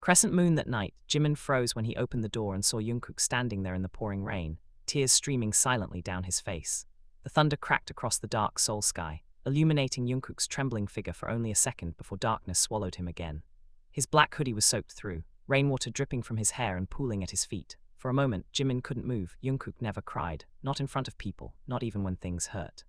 Crescent moon that night, Jimin froze when he opened the door and saw Jungkook standing there in the pouring rain, tears streaming silently down his face. The thunder cracked across the dark Seoul sky, illuminating Jungkook's trembling figure for only a second before darkness swallowed him again. His black hoodie was soaked through, rainwater dripping from his hair and pooling at his feet. For a moment, Jimin couldn't move. Jungkook never cried, not in front of people, not even when things hurt.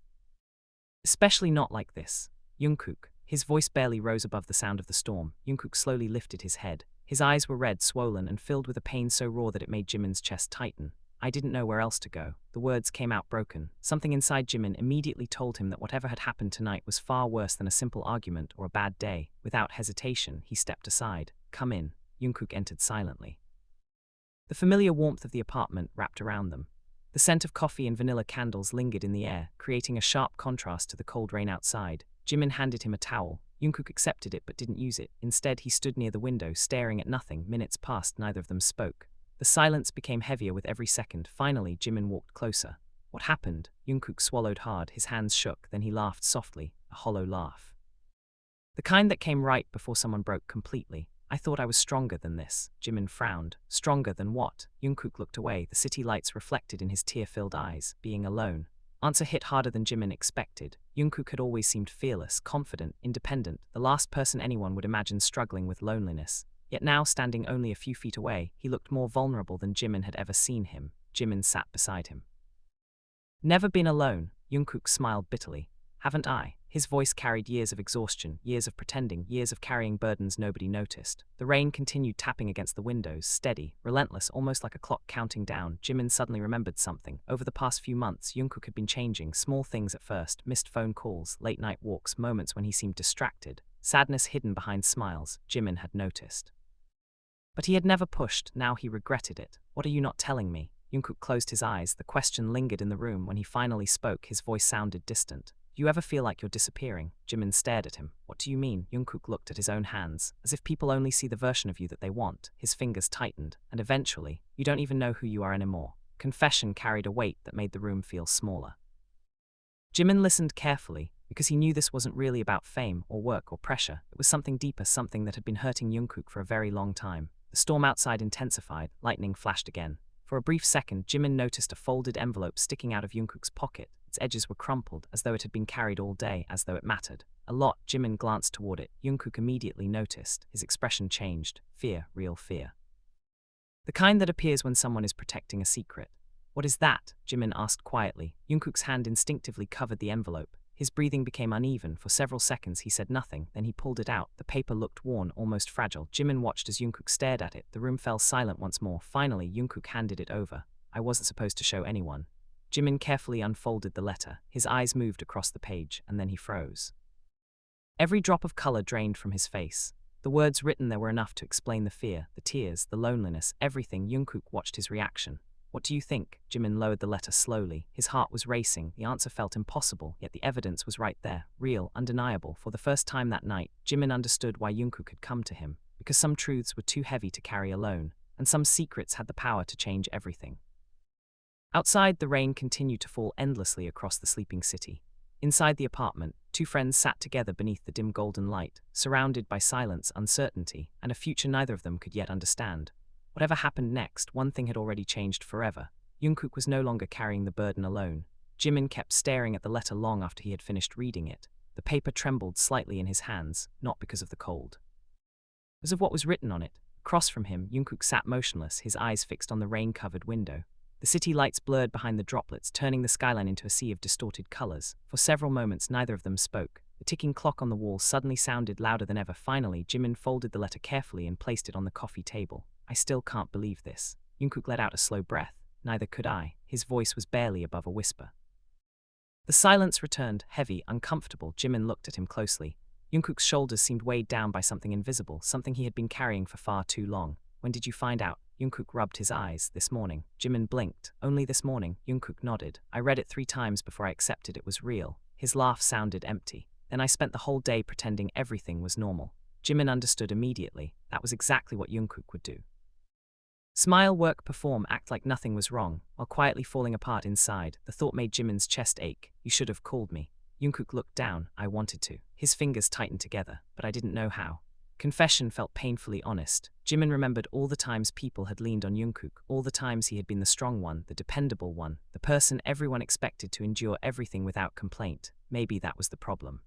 Especially not like this. Jungkook. His voice barely rose above the sound of the storm. Jungkook slowly lifted his head. His eyes were red, swollen, and filled with a pain so raw that it made Jimin's chest tighten. I didn't know where else to go. The words came out broken. Something inside Jimin immediately told him that whatever had happened tonight was far worse than a simple argument or a bad day. Without hesitation, he stepped aside. Come in. Jungkook entered silently. The familiar warmth of the apartment wrapped around them. The scent of coffee and vanilla candles lingered in the air, creating a sharp contrast to the cold rain outside. Jimin handed him a towel. Jungkook accepted it but didn't use it. Instead, he stood near the window, staring at nothing. Minutes passed, neither of them spoke. The silence became heavier with every second. Finally, Jimin walked closer. What happened? Jungkook swallowed hard, his hands shook, then he laughed softly, a hollow laugh. The kind that came right before someone broke completely. I thought I was stronger than this. Jimin frowned. Stronger than what? Jungkook looked away, the city lights reflected in his tear-filled eyes. Being alone. Answer hit harder than Jimin expected. Jungkook had always seemed fearless, confident, independent, the last person anyone would imagine struggling with loneliness. Yet now, standing only a few feet away, he looked more vulnerable than Jimin had ever seen him. Jimin sat beside him. Never been alone, Jungkook smiled bitterly. Haven't I? His voice carried years of exhaustion, years of pretending, years of carrying burdens nobody noticed. The rain continued tapping against the windows, steady, relentless, almost like a clock counting down. Jimin suddenly remembered something. Over the past few months, Jungkook had been changing. Small things at first, missed phone calls, late-night walks, moments when he seemed distracted. Sadness hidden behind smiles, Jimin had noticed. But he had never pushed, now he regretted it. What are you not telling me? Jungkook closed his eyes. The question lingered in the room. When he finally spoke, his voice sounded distant. Do you ever feel like you're disappearing? Jimin stared at him. What do you mean? Jungkook looked at his own hands, as if people only see the version of you that they want. His fingers tightened, and eventually, you don't even know who you are anymore. Confession carried a weight that made the room feel smaller. Jimin listened carefully, because he knew this wasn't really about fame or work or pressure. It was something deeper, something that had been hurting Jungkook for a very long time. The storm outside intensified, lightning flashed again. For a brief second, Jimin noticed a folded envelope sticking out of Jungkook's pocket. Its edges were crumpled, as though it had been carried all day, as though it mattered. A lot. Jimin glanced toward it. Jungkook immediately noticed. His expression changed. Fear, real fear. The kind that appears when someone is protecting a secret. What is that? Jimin asked quietly. Jungkook's hand instinctively covered the envelope. His breathing became uneven. For several seconds he said nothing, then he pulled it out. The paper looked worn, almost fragile. Jimin watched as Jungkook stared at it. The room fell silent once more. Finally, Jungkook handed it over. I wasn't supposed to show anyone. Jimin carefully unfolded the letter. His eyes moved across the page, and then he froze. Every drop of color drained from his face. The words written there were enough to explain the fear, the tears, the loneliness, everything. Jungkook watched his reaction. What do you think? Jimin lowered the letter slowly. His heart was racing. The answer felt impossible, yet the evidence was right there. Real, undeniable. For the first time that night, Jimin understood why Jungkook had come to him. Because some truths were too heavy to carry alone, and some secrets had the power to change everything. Outside, the rain continued to fall endlessly across the sleeping city. Inside the apartment, two friends sat together beneath the dim golden light, surrounded by silence, uncertainty, and a future neither of them could yet understand. Whatever happened next, one thing had already changed forever. Jungkook was no longer carrying the burden alone. Jimin kept staring at the letter long after he had finished reading it. The paper trembled slightly in his hands, not because of the cold. Because of what was written on it. Across from him, Jungkook sat motionless, his eyes fixed on the rain-covered window. The city lights blurred behind the droplets, turning the skyline into a sea of distorted colors. For several moments, neither of them spoke. The ticking clock on the wall suddenly sounded louder than ever. Finally, Jimin folded the letter carefully and placed it on the coffee table. I still can't believe this. Jungkook let out a slow breath. Neither could I. His voice was barely above a whisper. The silence returned, heavy, uncomfortable. Jimin looked at him closely. Jungkook's shoulders seemed weighed down by something invisible, something he had been carrying for far too long. When did you find out? Jungkook rubbed his eyes. This morning. Jimin blinked. Only this morning. Jungkook nodded. I read it 3 times before I accepted it was real. His laugh sounded empty. Then I spent the whole day pretending everything was normal. Jimin understood immediately. That was exactly what Jungkook would do. Smile, work, perform, act like nothing was wrong, while quietly falling apart inside. The thought made Jimin's chest ache. You should have called me. Jungkook looked down. I wanted to. His fingers tightened together, but I didn't know how. Confession felt painfully honest. Jimin remembered all the times people had leaned on Jungkook, all the times he had been the strong one, the dependable one, the person everyone expected to endure everything without complaint. Maybe that was the problem.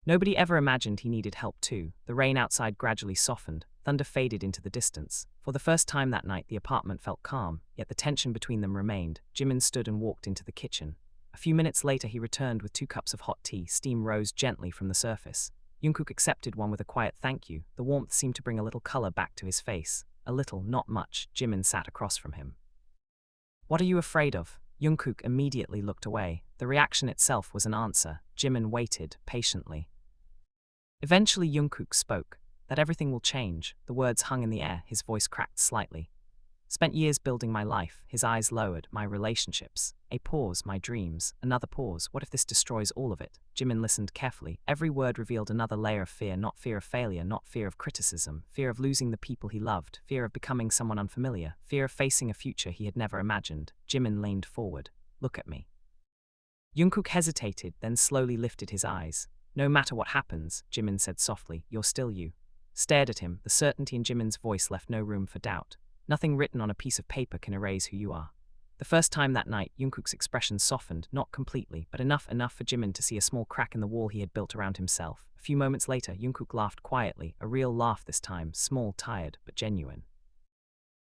Nobody ever imagined he needed help too. The rain outside gradually softened, thunder faded into the distance. For the first time that night the apartment felt calm, yet the tension between them remained. Jimin stood and walked into the kitchen. A few minutes later he returned with 2 cups of hot tea. Steam rose gently from the surface. Jungkook accepted one with a quiet thank you. The warmth seemed to bring a little color back to his face. A little, not much. Jimin sat across from him. "What are you afraid of?" Jungkook immediately looked away. The reaction itself was an answer. Jimin waited, patiently. Eventually Jungkook spoke. "That everything will change." The words hung in the air, his voice cracked slightly. "Spent years building my life." His eyes lowered. "My relationships." A pause. "My dreams." Another pause. "What if this destroys all of it?" Jimin listened carefully. Every word revealed another layer of fear, not fear of failure, not fear of criticism, fear of losing the people he loved, fear of becoming someone unfamiliar, fear of facing a future he had never imagined. Jimin leaned forward. "Look at me." Jungkook hesitated, then slowly lifted his eyes. "No matter what happens," Jimin said softly, "you're still you." Stared at him, the certainty in Jimin's voice left no room for doubt. "Nothing written on a piece of paper can erase who you are." The first time that night, Jungkook's expression softened, not completely, but enough for Jimin to see a small crack in the wall he had built around himself. A few moments later, Jungkook laughed quietly, a real laugh this time, small, tired, but genuine.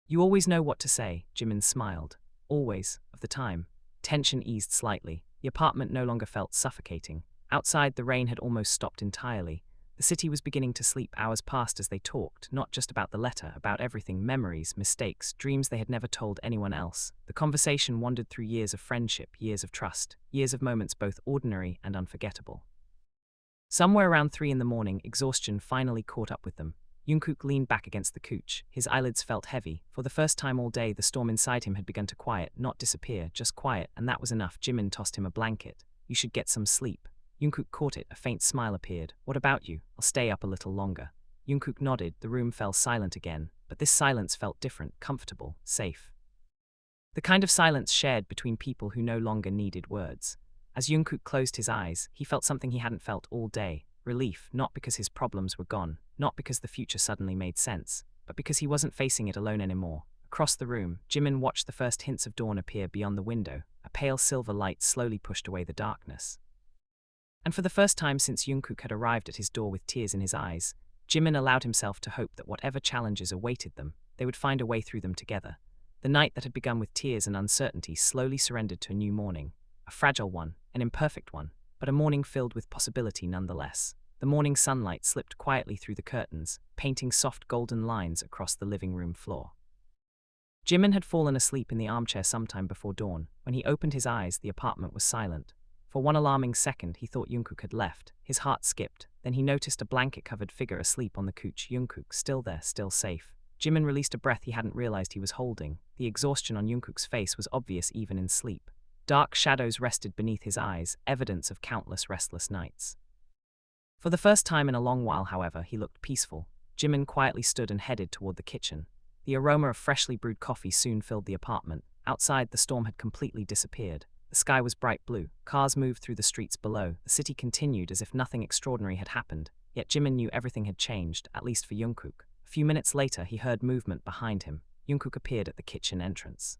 "You always know what to say," Jimin smiled. "Always, of the time." Tension eased slightly. The apartment no longer felt suffocating. Outside, the rain had almost stopped entirely. The city was beginning to sleep. Hours passed as they talked, not just about the letter, about everything, memories, mistakes, dreams they had never told anyone else. The conversation wandered through years of friendship, years of trust, years of moments both ordinary and unforgettable. Somewhere around 3 in the morning, exhaustion finally caught up with them. Jungkook leaned back against the couch. His eyelids felt heavy. For the first time all day, the storm inside him had begun to quiet, not disappear, just quiet, and that was enough. Jimin tossed him a blanket. "You should get some sleep." Jungkook caught it. A faint smile appeared. "What about you?" "I'll stay up a little longer." Jungkook nodded. The room fell silent again, but this silence felt different, comfortable, safe. The kind of silence shared between people who no longer needed words. As Jungkook closed his eyes, he felt something he hadn't felt all day. Relief, not because his problems were gone, not because the future suddenly made sense, but because he wasn't facing it alone anymore. Across the room, Jimin watched the first hints of dawn appear beyond the window. A pale silver light slowly pushed away the darkness. And for the first time since Jungkook had arrived at his door with tears in his eyes, Jimin allowed himself to hope that whatever challenges awaited them, they would find a way through them together. The night that had begun with tears and uncertainty slowly surrendered to a new morning. A fragile one, an imperfect one, but a morning filled with possibility nonetheless. The morning sunlight slipped quietly through the curtains, painting soft golden lines across the living room floor. Jimin had fallen asleep in the armchair sometime before dawn. When he opened his eyes, the apartment was silent. For one alarming second, he thought Jungkook had left. His heart skipped. Then he noticed a blanket-covered figure asleep on the couch. Jungkook, still there, still safe. Jimin released a breath he hadn't realized he was holding. The exhaustion on Jungkook's face was obvious even in sleep. Dark shadows rested beneath his eyes, evidence of countless restless nights. For the first time in a long while, however, he looked peaceful. Jimin quietly stood and headed toward the kitchen. The aroma of freshly brewed coffee soon filled the apartment. Outside, the storm had completely disappeared. The sky was bright blue. Cars moved through the streets below. The city continued as if nothing extraordinary had happened. Yet Jimin knew everything had changed, at least for Jungkook. A few minutes later, he heard movement behind him. Jungkook appeared at the kitchen entrance.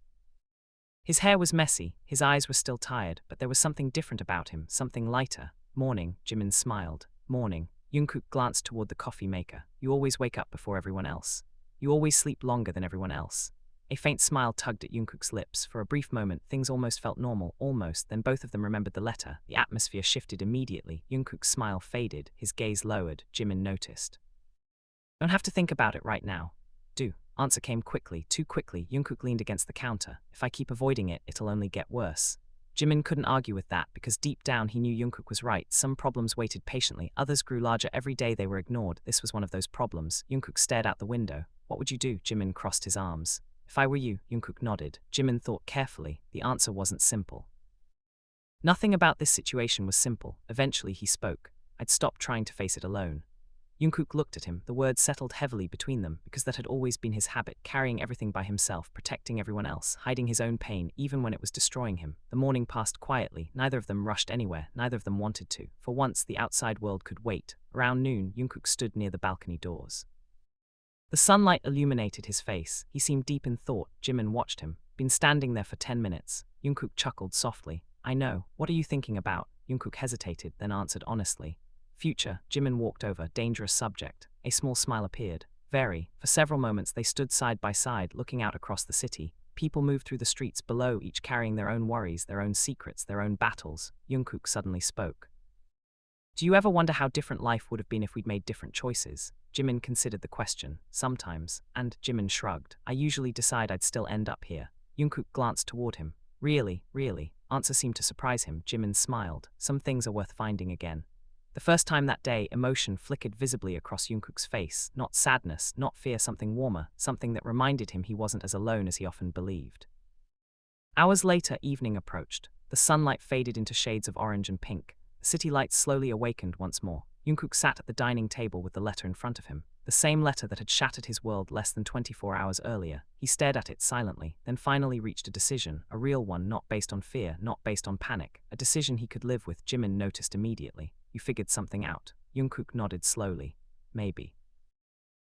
His hair was messy, his eyes were still tired, but there was something different about him, something lighter. "Morning," Jimin smiled. "Morning." Jungkook glanced toward the coffee maker. "You always wake up before everyone else. You always sleep longer than everyone else." A faint smile tugged at Jungkook's lips. For a brief moment, things almost felt normal, almost. Then both of them remembered the letter. The atmosphere shifted immediately. Jungkook's smile faded, his gaze lowered. Jimin noticed. "Don't have to think about it right now." "Do." Answer came quickly, too quickly. Jungkook leaned against the counter. "If I keep avoiding it, it'll only get worse." Jimin couldn't argue with that, because deep down he knew Jungkook was right. Some problems waited patiently, others grew larger every day they were ignored. This was one of those problems. Jungkook stared out the window. "What would you do?" Jimin crossed his arms. "If I were you," Jungkook nodded. Jimin thought carefully. The answer wasn't simple. Nothing about this situation was simple. Eventually he spoke. "I'd stop trying to face it alone." Jungkook looked at him, the words settled heavily between them, because that had always been his habit, carrying everything by himself, protecting everyone else, hiding his own pain, even when it was destroying him. The morning passed quietly, neither of them rushed anywhere, neither of them wanted to. For once, the outside world could wait. Around noon, Jungkook stood near the balcony doors. The sunlight illuminated his face. He seemed deep in thought. Jimin watched him. Been standing there for 10 minutes. Jungkook chuckled softly. I know. What are you thinking about? Jungkook hesitated, then answered honestly. Future. Jimin walked over. Dangerous subject. A small smile appeared. Very. For several moments they stood side by side, looking out across the city. People moved through the streets below, each carrying their own worries, their own secrets, their own battles. Jungkook suddenly spoke. Do you ever wonder how different life would have been if we'd made different choices? Jimin considered the question. Sometimes. And Jimin shrugged. I usually decide I'd still end up here. Jungkook glanced toward him. Really, really. Answer seemed to surprise him. Jimin smiled. Some things are worth finding again. The first time that day, emotion flickered visibly across Jungkook's face. Not sadness, not fear, something warmer, something that reminded him he wasn't as alone as he often believed. Hours later, evening approached. The sunlight faded into shades of orange and pink. The city lights slowly awakened once more. Jungkook sat at the dining table with the letter in front of him. The same letter that had shattered his world less than 24 hours earlier. He stared at it silently, then finally reached a decision, a real one, not based on fear, not based on panic. A decision he could live with. Jimin noticed immediately. You figured something out. Jungkook nodded slowly. Maybe.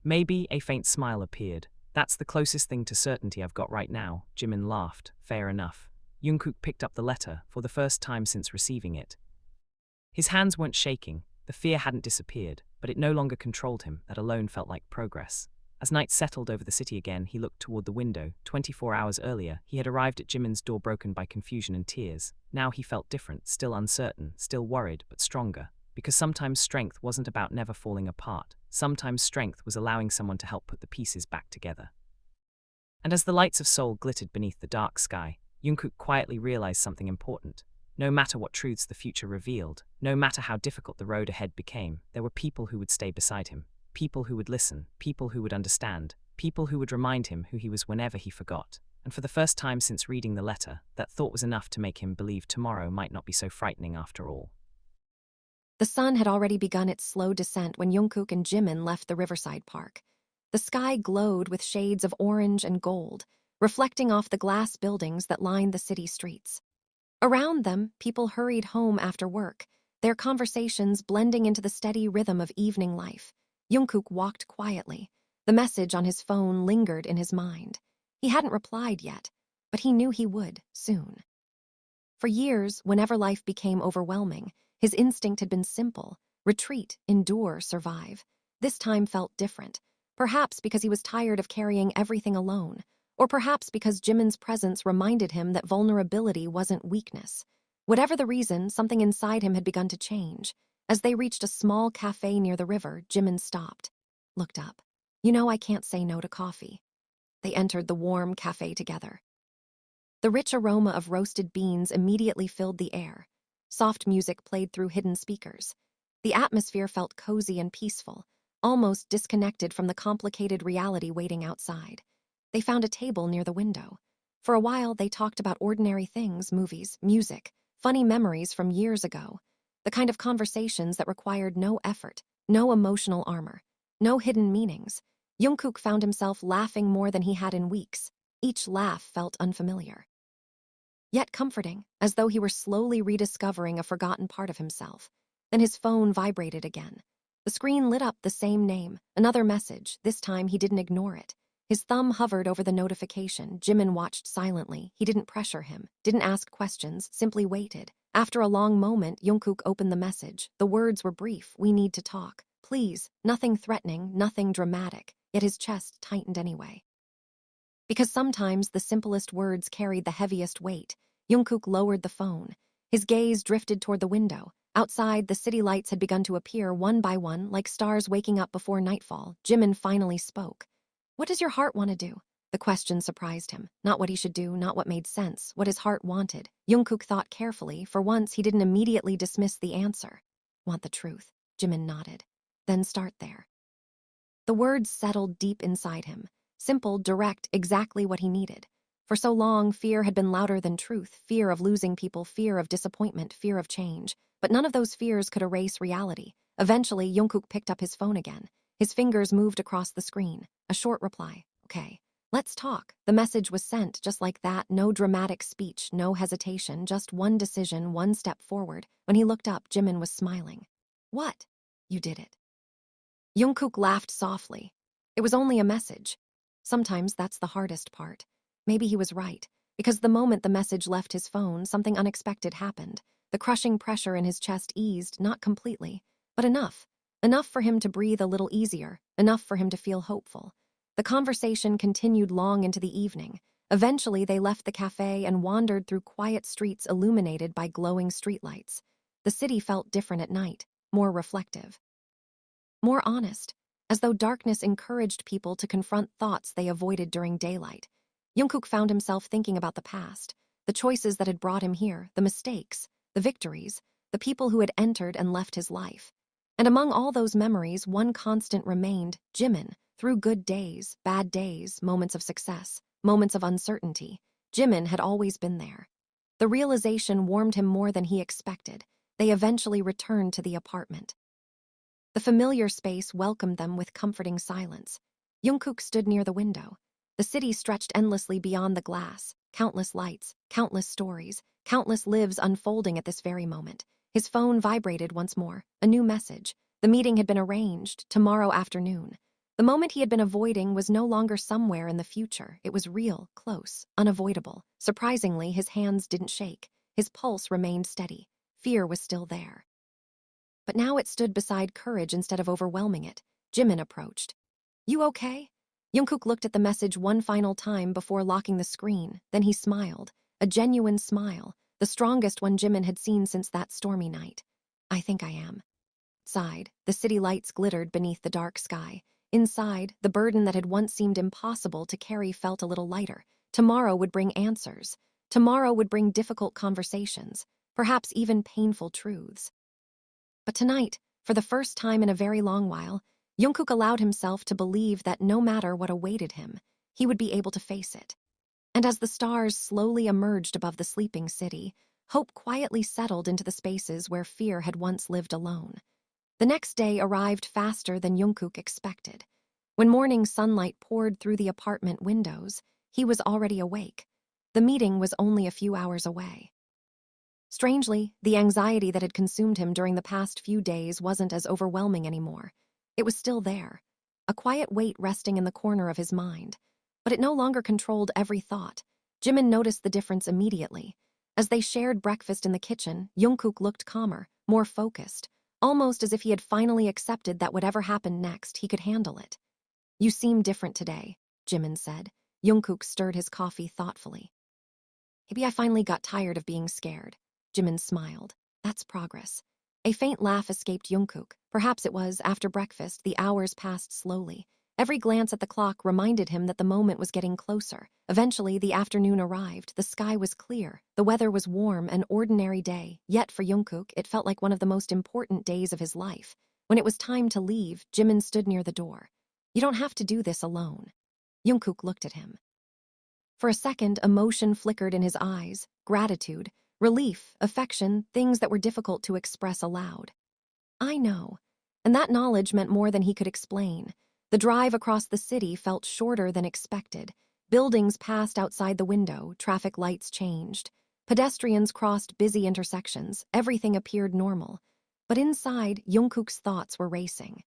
Maybe, a faint smile appeared. That's the closest thing to certainty I've got right now. Jimin laughed. Fair enough. Jungkook picked up the letter, for the first time since receiving it. His hands weren't shaking. The fear hadn't disappeared, but it no longer controlled him. That alone felt like progress. As night settled over the city again, he looked toward the window. 24 hours earlier, he had arrived at Jimin's door broken by confusion and tears. Now he felt different, still uncertain, still worried, but stronger. Because sometimes strength wasn't about never falling apart. Sometimes strength was allowing someone to help put the pieces back together. And as the lights of Seoul glittered beneath the dark sky, Jungkook quietly realized something important. No matter what truths the future revealed, no matter how difficult the road ahead became, there were people who would stay beside him. People who would listen, people who would understand, people who would remind him who he was whenever he forgot. And for the first time since reading the letter, that thought was enough to make him believe tomorrow might not be so frightening after all. The sun had already begun its slow descent when Jungkook and Jimin left the riverside park. The sky glowed with shades of orange and gold, reflecting off the glass buildings that lined the city streets. Around them, people hurried home after work, their conversations blending into the steady rhythm of evening life. Jungkook walked quietly. The message on his phone lingered in his mind. He hadn't replied yet, but he knew he would, soon. For years, whenever life became overwhelming, his instinct had been simple: retreat, endure, survive. This time felt different, perhaps because he was tired of carrying everything alone, or perhaps because Jimin's presence reminded him that vulnerability wasn't weakness. Whatever the reason, something inside him had begun to change. As they reached a small cafe near the river, Jimin stopped, looked up. You know I can't say no to coffee. They entered the warm cafe together. The rich aroma of roasted beans immediately filled the air. Soft music played through hidden speakers. The atmosphere felt cozy and peaceful, almost disconnected from the complicated reality waiting outside. They found a table near the window. For a while, they talked about ordinary things, movies, music, funny memories from years ago. The kind of conversations that required no effort, no emotional armor, no hidden meanings. Jungkook found himself laughing more than he had in weeks. Each laugh felt unfamiliar, yet comforting, as though he were slowly rediscovering a forgotten part of himself. Then his phone vibrated again. The screen lit up the same name, another message. This time he didn't ignore it. His thumb hovered over the notification. Jimin watched silently. He didn't pressure him, didn't ask questions, simply waited. After a long moment, Jungkook opened the message. The words were brief. We need to talk. Please. Nothing threatening, nothing dramatic. Yet his chest tightened anyway. Because sometimes the simplest words carried the heaviest weight. Jungkook lowered the phone. His gaze drifted toward the window. Outside, the city lights had begun to appear one by one, like stars waking up before nightfall. Jimin finally spoke. What does your heart want to do? The question surprised him. Not what he should do, not what made sense, what his heart wanted. Jungkook thought carefully. For once, he didn't immediately dismiss the answer. Want the truth? Jimin nodded. Then start there. The words settled deep inside him. Simple, direct, exactly what he needed. For so long, fear had been louder than truth. Fear of losing people, fear of disappointment, fear of change. But none of those fears could erase reality. Eventually, Jungkook picked up his phone again. His fingers moved across the screen. A short reply. Okay. Let's talk. The message was sent just like that. No dramatic speech, no hesitation, just one decision, one step forward. When he looked up, Jimin was smiling. What? You did it. Jungkook laughed softly. It was only a message. Sometimes that's the hardest part. Maybe he was right, because the moment the message left his phone, something unexpected happened. The crushing pressure in his chest eased, not completely, but enough. Enough for him to breathe a little easier, enough for him to feel hopeful. The conversation continued long into the evening. Eventually, they left the cafe and wandered through quiet streets illuminated by glowing streetlights. The city felt different at night, more reflective. More honest, as though darkness encouraged people to confront thoughts they avoided during daylight. Jungkook found himself thinking about the past, the choices that had brought him here, the mistakes, the victories, the people who had entered and left his life. And among all those memories, one constant remained: Jimin. Through good days, bad days, moments of success, moments of uncertainty, Jimin had always been there. The realization warmed him more than he expected. They eventually returned to the apartment. The familiar space welcomed them with comforting silence. Jungkook stood near the window. The city stretched endlessly beyond the glass, countless lights, countless stories, countless lives unfolding at this very moment. His phone vibrated once more, a new message. The meeting had been arranged, tomorrow afternoon. The moment he had been avoiding was no longer somewhere in the future. It was real, close, unavoidable. Surprisingly, his hands didn't shake. His pulse remained steady. Fear was still there. But now it stood beside courage instead of overwhelming it. Jimin approached. You okay? Jungkook looked at the message one final time before locking the screen. Then he smiled, a genuine smile, the strongest one Jimin had seen since that stormy night. I think I am. Outside, the city lights glittered beneath the dark sky. Inside, the burden that had once seemed impossible to carry felt a little lighter. Tomorrow would bring answers. Tomorrow would bring difficult conversations, perhaps even painful truths. But tonight, for the first time in a very long while, Jungkook allowed himself to believe that no matter what awaited him, he would be able to face it. And as the stars slowly emerged above the sleeping city, hope quietly settled into the spaces where fear had once lived alone. The next day arrived faster than Jungkook expected. When morning sunlight poured through the apartment windows, he was already awake. The meeting was only a few hours away. Strangely, the anxiety that had consumed him during the past few days wasn't as overwhelming anymore. It was still there, a quiet weight resting in the corner of his mind. But it no longer controlled every thought. Jimin noticed the difference immediately. As they shared breakfast in the kitchen, Jungkook looked calmer, more focused, almost as if he had finally accepted that whatever happened next, he could handle it. You seem different today, Jimin said. Jungkook stirred his coffee thoughtfully. Maybe I finally got tired of being scared. Jimin smiled. That's progress. A faint laugh escaped Jungkook. Perhaps it was, after breakfast, the hours passed slowly. Every glance at the clock reminded him that the moment was getting closer. Eventually, the afternoon arrived. The sky was clear. The weather was warm, an ordinary day. Yet for Jungkook, it felt like one of the most important days of his life. When it was time to leave, Jimin stood near the door. You don't have to do this alone. Jungkook looked at him. For a second, emotion flickered in his eyes. Gratitude, relief, affection, things that were difficult to express aloud. I know. And that knowledge meant more than he could explain. The drive across the city felt shorter than expected. Buildings passed outside the window, traffic lights changed. Pedestrians crossed busy intersections, everything appeared normal. But inside, Jungkook's thoughts were racing.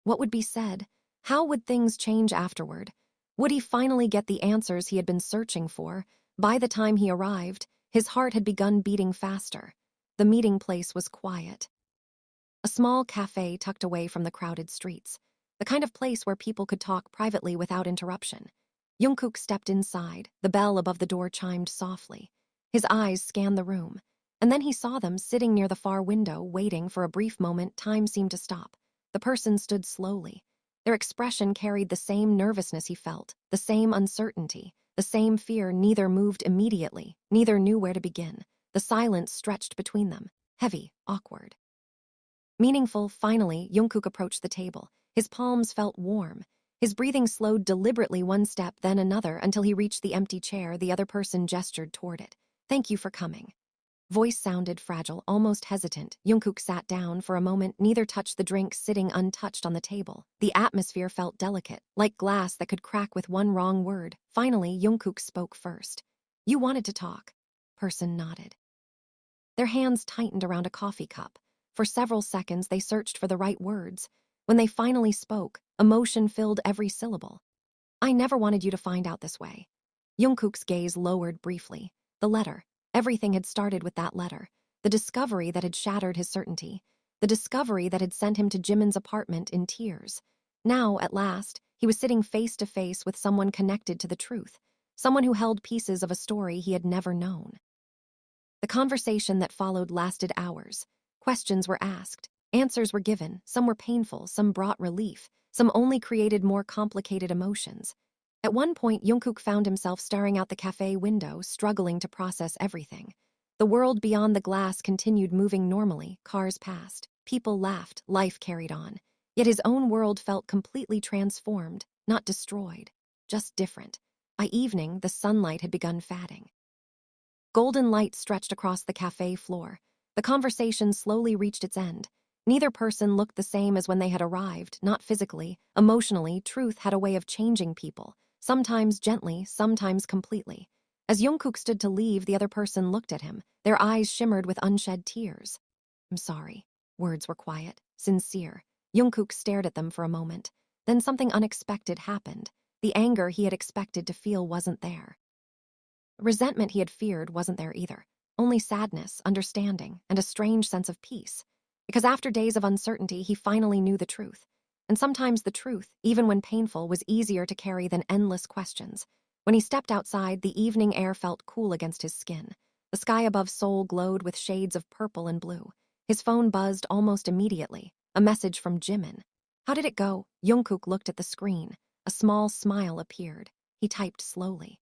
What would be said? How would things change afterward? Would he finally get the answers he had been searching for? By the time he arrived, his heart had begun beating faster. The meeting place was quiet. A small cafe tucked away from the crowded streets. The kind of place where people could talk privately without interruption. Jungkook stepped inside. The bell above the door chimed softly. His eyes scanned the room. And then he saw them sitting near the far window, waiting. For a brief moment, time seemed to stop. The person stood slowly. Their expression carried the same nervousness he felt, the same uncertainty, the same fear. Neither moved immediately. Neither knew where to begin. The silence stretched between them, heavy, awkward. Meaningful, finally, Jungkook approached the table. His palms felt warm. His breathing slowed deliberately, one step, then another, until he reached the empty chair. The other person gestured toward it. Thank you for coming. Voice sounded fragile, almost hesitant. Jungkook sat down for a moment, neither touched the drink sitting untouched on the table. The atmosphere felt delicate, like glass that could crack with one wrong word. Finally, Jungkook spoke first. "You wanted to talk." Person nodded. Their hands tightened around a coffee cup. For several seconds, they searched for the right words. When they finally spoke, emotion filled every syllable. "I never wanted you to find out this way." Jungkook's gaze lowered briefly. The letter. Everything had started with that letter. The discovery that had shattered his certainty. The discovery that had sent him to Jimin's apartment in tears. Now, at last, he was sitting face to face with someone connected to the truth. Someone who held pieces of a story he had never known. The conversation that followed lasted hours. Questions were asked. Answers were given. Some were painful, some brought relief. Some only created more complicated emotions. At one point, Jungkook found himself staring out the cafe window, struggling to process everything. The world beyond the glass continued moving normally. Cars passed. People laughed. Life carried on. Yet his own world felt completely transformed, not destroyed, just different. By evening, the sunlight had begun fading. Golden light stretched across the cafe floor. The conversation slowly reached its end. Neither person looked the same as when they had arrived, not physically. Emotionally, truth had a way of changing people, sometimes gently, sometimes completely. As Jungkook stood to leave, the other person looked at him. Their eyes shimmered with unshed tears. "I'm sorry." Words were quiet, sincere. Jungkook stared at them for a moment. Then something unexpected happened. The anger he had expected to feel wasn't there. Resentment he had feared wasn't there either. Only sadness, understanding, and a strange sense of peace. Because after days of uncertainty, he finally knew the truth. And sometimes the truth, even when painful, was easier to carry than endless questions. When he stepped outside, the evening air felt cool against his skin. The sky above Seoul glowed with shades of purple and blue. His phone buzzed almost immediately. A message from Jimin. How did it go? Jungkook looked at the screen. A small smile appeared. He typed slowly.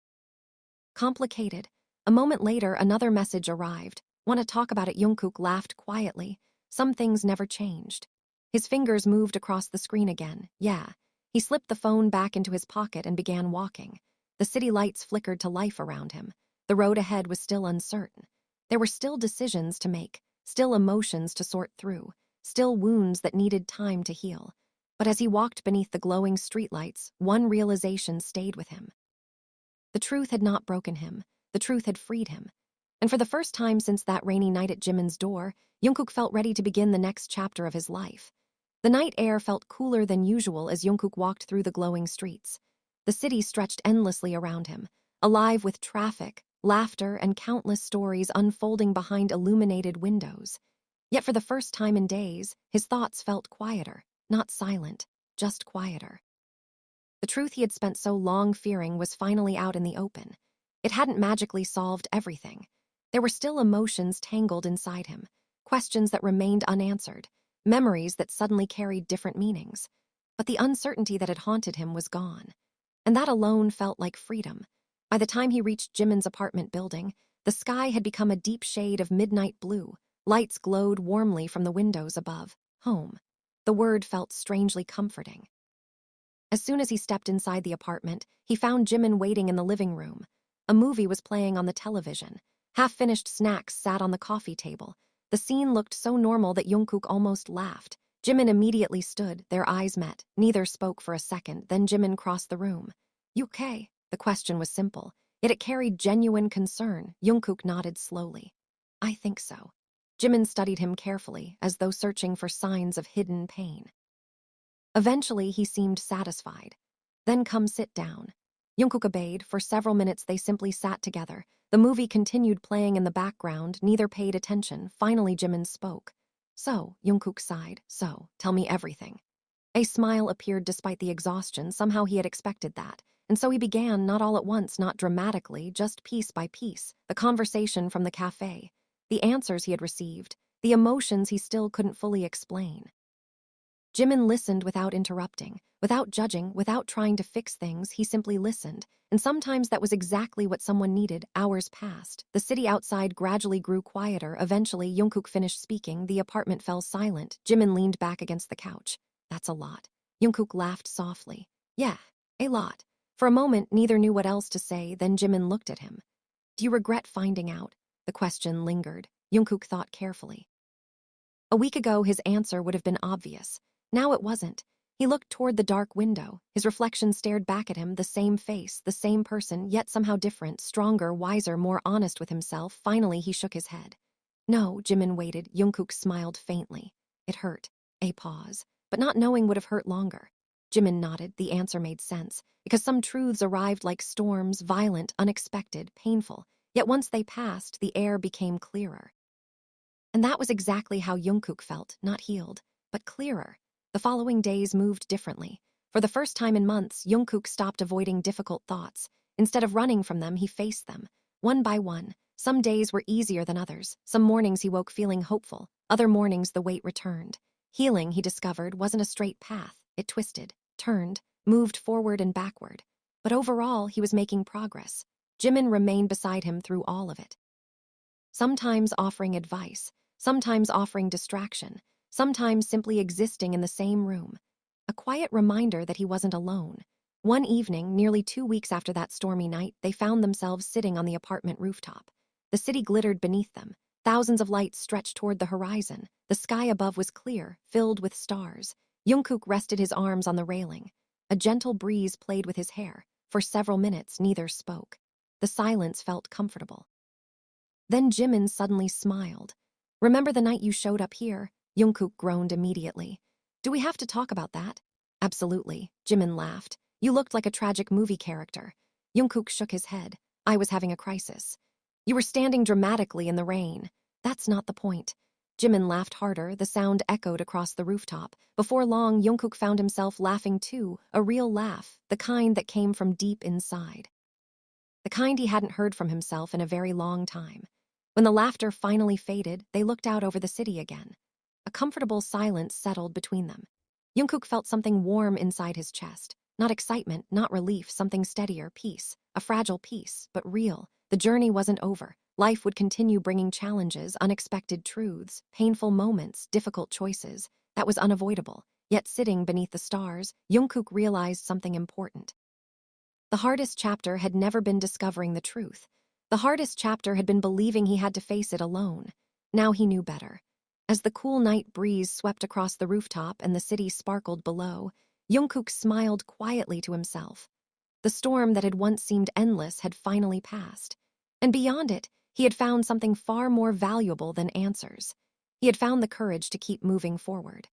Complicated. A moment later, another message arrived. "Want to talk about it?" Jungkook laughed quietly. Some things never changed. His fingers moved across the screen again. Yeah. He slipped the phone back into his pocket and began walking. The city lights flickered to life around him. The road ahead was still uncertain. There were still decisions to make, still emotions to sort through, still wounds that needed time to heal. But as he walked beneath the glowing streetlights, one realization stayed with him. The truth had not broken him. The truth had freed him. And for the first time since that rainy night at Jimin's door, Jungkook felt ready to begin the next chapter of his life. The night air felt cooler than usual as Jungkook walked through the glowing streets. The city stretched endlessly around him, alive with traffic, laughter, and countless stories unfolding behind illuminated windows. Yet for the first time in days, his thoughts felt quieter, not silent, just quieter. The truth he had spent so long fearing was finally out in the open. It hadn't magically solved everything. There were still emotions tangled inside him, questions that remained unanswered, memories that suddenly carried different meanings. But the uncertainty that had haunted him was gone. And that alone felt like freedom. By the time he reached Jimin's apartment building, the sky had become a deep shade of midnight blue. Lights glowed warmly from the windows above. Home. The word felt strangely comforting. As soon as he stepped inside the apartment, he found Jimin waiting in the living room. A movie was playing on the television. Half-finished snacks sat on the coffee table. The scene looked so normal that Jungkook almost laughed. Jimin immediately stood, their eyes met. Neither spoke for a second, then Jimin crossed the room. "You okay?" The question was simple, yet it carried genuine concern. Jungkook nodded slowly. "I think so." Jimin studied him carefully, as though searching for signs of hidden pain. Eventually, he seemed satisfied. "Then come sit down." Jungkook obeyed. For several minutes, they simply sat together. The movie continued playing in the background. Neither paid attention. Finally, Jimin spoke. "So," Jungkook sighed, "so, tell me everything." A smile appeared despite the exhaustion. Somehow he had expected that. And so he began, not all at once, not dramatically, just piece by piece, the conversation from the cafe, the answers he had received, the emotions he still couldn't fully explain. Jimin listened without interrupting, without judging, without trying to fix things. He simply listened, and sometimes that was exactly what someone needed. Hours passed. The city outside gradually grew quieter. Eventually, Jungkook finished speaking. The apartment fell silent. Jimin leaned back against the couch. "That's a lot." Jungkook laughed softly. "Yeah, a lot." For a moment, neither knew what else to say. Then Jimin looked at him. "Do you regret finding out?" The question lingered. Jungkook thought carefully. A week ago, his answer would have been obvious. Now it wasn't. He looked toward the dark window. His reflection stared back at him, the same face, the same person, yet somehow different, stronger, wiser, more honest with himself. Finally, he shook his head. No, Jimin waited. Jungkook smiled faintly. It hurt. A pause. But not knowing would have hurt longer. Jimin nodded. The answer made sense, because some truths arrived like storms, violent, unexpected, painful. Yet once they passed, the air became clearer. And that was exactly how Jungkook felt, not healed, but clearer. The following days moved differently. For the first time in months, Jungkook stopped avoiding difficult thoughts. Instead of running from them, he faced them. One by one. Some days were easier than others. Some mornings he woke feeling hopeful. Other mornings the weight returned. Healing, he discovered, wasn't a straight path. It twisted, turned, moved forward and backward. But overall, he was making progress. Jimin remained beside him through all of it. Sometimes offering advice, sometimes offering distraction, sometimes simply existing in the same room. A quiet reminder that he wasn't alone. One evening, nearly 2 weeks after that stormy night, they found themselves sitting on the apartment rooftop. The city glittered beneath them. Thousands of lights stretched toward the horizon. The sky above was clear, filled with stars. Jungkook rested his arms on the railing. A gentle breeze played with his hair. For several minutes, neither spoke. The silence felt comfortable. Then Jimin suddenly smiled. "Remember the night you showed up here?" Jungkook groaned immediately. "Do we have to talk about that?" "Absolutely," Jimin laughed. "You looked like a tragic movie character." Jungkook shook his head. "I was having a crisis." "You were standing dramatically in the rain." "That's not the point." Jimin laughed harder. The sound echoed across the rooftop. Before long, Jungkook found himself laughing too, a real laugh, the kind that came from deep inside. The kind he hadn't heard from himself in a very long time. When the laughter finally faded, they looked out over the city again. A comfortable silence settled between them. Jungkook felt something warm inside his chest. Not excitement, not relief, something steadier, peace. A fragile peace, but real. The journey wasn't over. Life would continue bringing challenges, unexpected truths, painful moments, difficult choices. That was unavoidable. Yet sitting beneath the stars, Jungkook realized something important. The hardest chapter had never been discovering the truth. The hardest chapter had been believing he had to face it alone. Now he knew better. As the cool night breeze swept across the rooftop and the city sparkled below, Jungkook smiled quietly to himself. The storm that had once seemed endless had finally passed. And beyond it, he had found something far more valuable than answers. He had found the courage to keep moving forward.